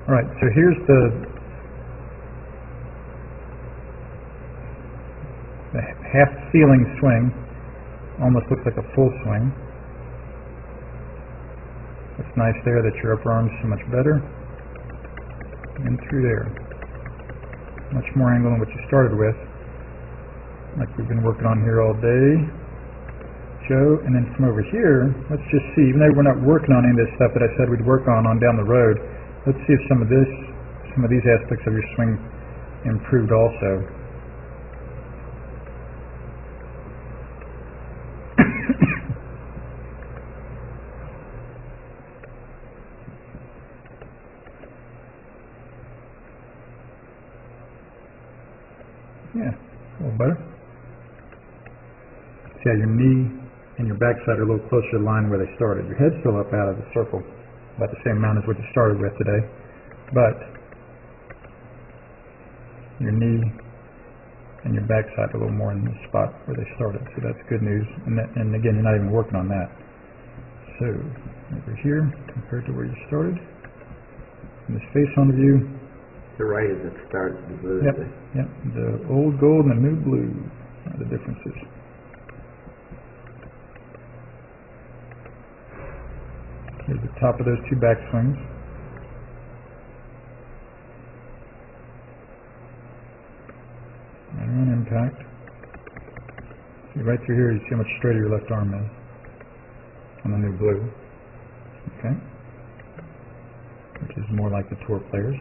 Alright, so here's the half ceiling swing. Almost looks like a full swing. It's nice there that your upper arm's so much better. And through there. Much more angle than what you started with. Like we've been working on here all day, Joe. And then from over here, let's just see, even though we're not working on any of this stuff that I said we'd work on down the road, let's see if some of these aspects of your swing improved also. Yeah, a little better. See how your knee and your backside are a little closer to the line where they started. Your head's still up out of the circle, about the same amount as what you started with today, but your knee and your backside are a little more in the spot where they started, so that's good news. And again, you're not even working on that. So over here, compared to where you started, and this face on view. The right is the start, the blue. Yep, yep. The old gold and the new blue are the differences. Here's the top of those two back swings. And on impact. See right through here, you see how much straighter your left arm is on the new blue. Okay? Which is more like the tour players.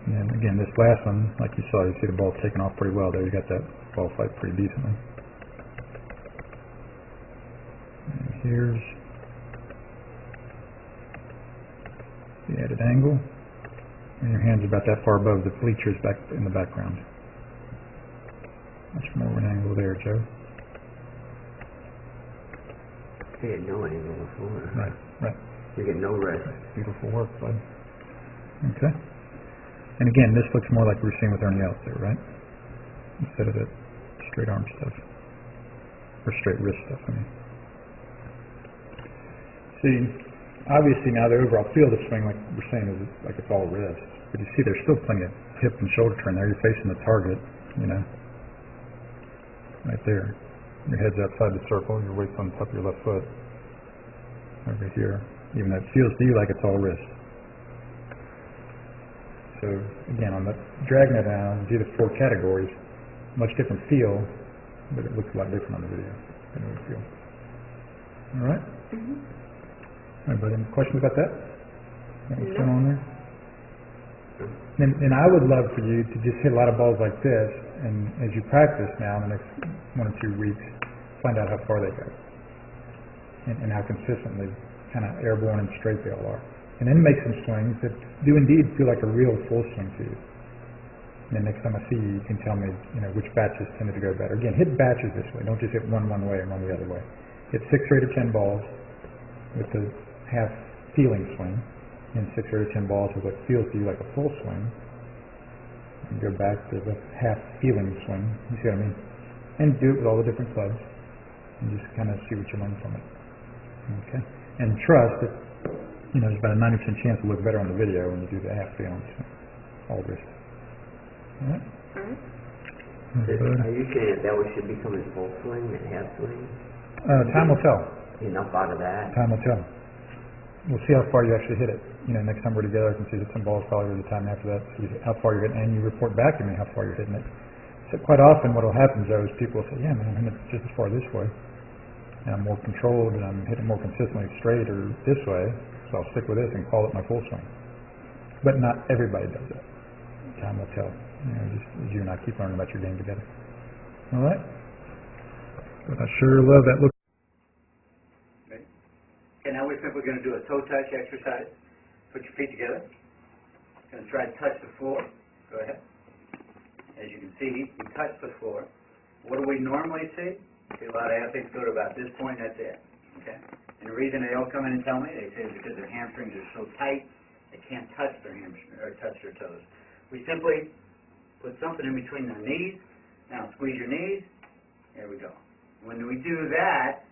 And again, this last one, like you saw, you see the ball taking off pretty well there. You got that ball flight pretty decently. And here's the added angle. And your hand's about that far above the bleachers back in the background. Much more of an angle there, Joe. You get no angle before. Right, right. You get no rest. Beautiful work, bud. Okay. And again, this looks more like we were seeing with Ernie else there, right? Instead of the straight arm stuff. Or straight wrist stuff, I mean. See, obviously now the overall feel of the swing, like we're saying, is like it's all wrist. But you see there's still plenty of hip and shoulder turn there. You're facing the target, you know. Right there. Your head's outside the circle, your weight's on top of your left foot. Over here. Even though it feels to you like it's all wrist. So again, on the dragging it down, you see the four categories, much different feel, but it looks a lot different on the video than it would feel. All right? Mm-hmm. Anybody any questions about that? What's going on there? And I would love for you to just hit a lot of balls like this, and as you practice now in the next 1 or 2 weeks, find out how far they go, and how consistently kind of airborne and straight they all are. And then make some swings that do indeed feel like a real full swing to you. And then next time I see you, you can tell me, you know, which batches tended to go better. Again, hit batches this way. Don't just hit one way and one the other way. Hit 6 or 8 or 10 balls with the half feeling swing, and 6 or 8 or 10 balls with what feels to you like a full swing. And go back to the half feeling swing. You see what I mean? And do it with all the different clubs, and just kind of see what you learn from it. Okay? And trust that, you know, there's about a 90% chance to look better on the video when you do the half feeling swing. All this. All right? Are you saying that one should become a full swing and half swing? Time will tell. Enough out of that? Time will tell. We'll see how far you actually hit it. You know, next time we're together, I can see that some balls probably over the time after that, see how far you're hitting, and you report back to me how far you're hitting it. So quite often what will happen, Joe, is people will say, yeah, man, I'm hitting it just as far this way. And I'm more controlled, and I'm hitting more consistently straight or this way, so I'll stick with this and call it my full swing. But not everybody does that. Time will tell. You know, just as you and I keep learning about your game together. All right? But I sure love that look. Okay. And now we're simply going to do a toe touch exercise. Put your feet together. Going to try to touch the floor. Go ahead. As you can see, we touch the floor. What do we normally see? See, a lot of athletes go to about this point, that's it. Okay? And the reason they all come in and tell me, they say it's because their hamstrings are so tight, they can't touch their hamstrings or touch their toes. We simply put something in between their knees. Now squeeze your knees. There we go. When we do that,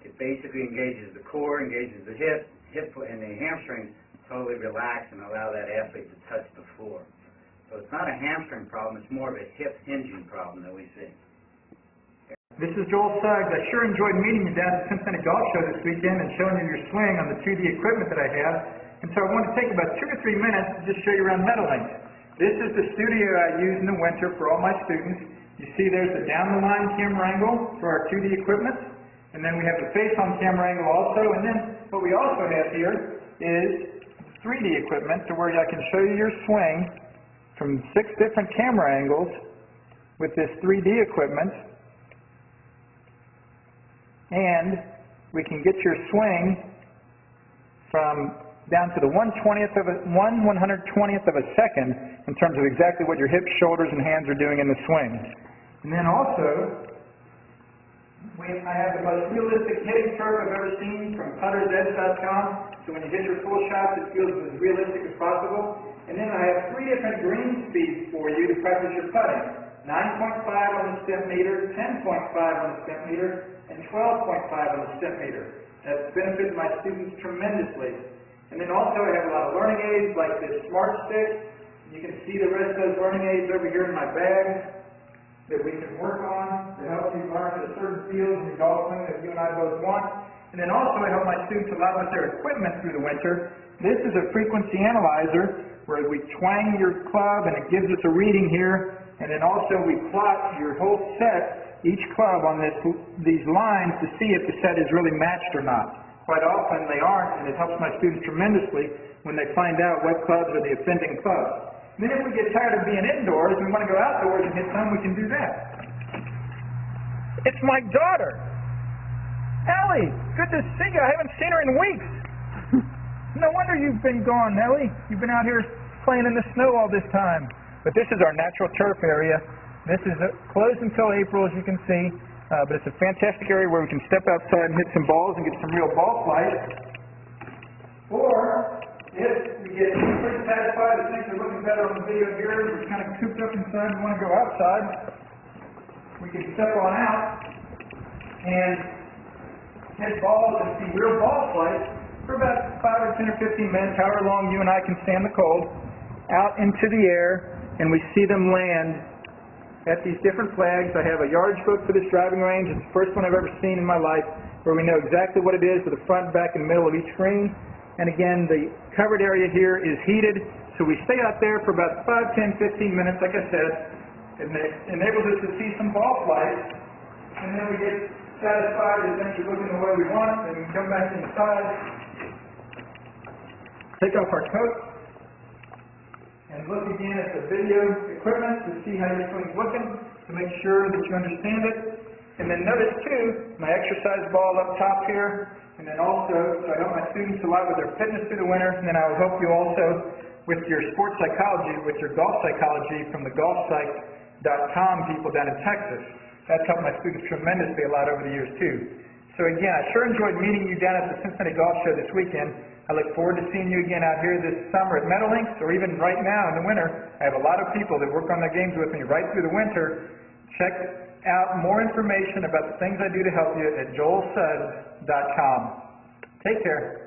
it basically engages the core, engages the hip and the hamstrings totally relax and allow that athlete to touch the floor. So it's not a hamstring problem, it's more of a hip hinging problem that we see. This is Joel Suggs. I sure enjoyed meeting you down at the Cincinnati Golf Show this weekend and showing you your swing on the 2D equipment that I have. And so I want to take about 2 or 3 minutes to just show you around Meadowlink. This is the studio I use in the winter for all my students. You see there's the down-the-line camera angle for our 2D equipment. And then we have the face-on camera angle also. And then what we also have here is 3D equipment to where I can show you your swing from 6 different camera angles with this 3D equipment. And we can get your swing from down to the 1/120th of a second in terms of exactly what your hips, shoulders, and hands are doing in the swing. And then also, I have the most realistic hitting curve I've ever seen from puttersedge.com. So when you hit your full shots, it feels as realistic as possible. And then I have 3 different green speeds for you to practice your putting. 9.5 on the step meter, 10.5 on the step meter, and 12.5 on the step meter. That's benefited my students tremendously. And then also I have a lot of learning aids like this Smart Stick. You can see the rest of those learning aids over here in my bag that we can work on to help you learn the certain fields in your golf swing that you and I both want. And then also I help my students a lot with their equipment through the winter. This is a frequency analyzer where we twang your club and it gives us a reading here. And then also we plot your whole set, each club on these lines to see if the set is really matched or not. Quite often they aren't, and it helps my students tremendously when they find out what clubs are the offending clubs. Then if we get tired of being indoors and we want to go outdoors and hit some, we can do that. It's my daughter. Ellie, good to see you. I haven't seen her in weeks. No wonder you've been gone, Ellie. You've been out here playing in the snow all this time. But this is our natural turf area. This is closed until April, as you can see. But it's a fantastic area where we can step outside and hit some balls and get some real ball flight. Or, if we get pretty satisfied and things are looking better on the video here, we're kind of cooped up inside and want to go outside, we can step on out and hit balls and see real ball flight for about 5 or 10 or 15 minutes, however long you and I can stand the cold, out into the air, and we see them land at these different flags. I have a yardage book for this driving range. It's the first one I've ever seen in my life where we know exactly what it is for the front, back, and middle of each green. And again, the covered area here is heated, so we stay out there for about 5, 10, 15 minutes, like I said. It enables us to see some ball flight, and then we get satisfied that things are looking the way we want, and we come back inside, take off our coat, and look again at the video equipment to see how your swing's looking, to make sure that you understand it. And then notice too, my exercise ball up top here, and then also, so I help my students a lot with their fitness through the winter, and then I will help you also with your sports psychology, with your golf psychology from the golfpsych.com people down in Texas. That's helped my students tremendously a lot over the years too. So again, I sure enjoyed meeting you down at the Cincinnati Golf Show this weekend. I look forward to seeing you again out here this summer at Meadowlinks, or even right now in the winter. I have a lot of people that work on their games with me right through the winter. Check out more information about the things I do to help you at joelsuggs.com. Take care.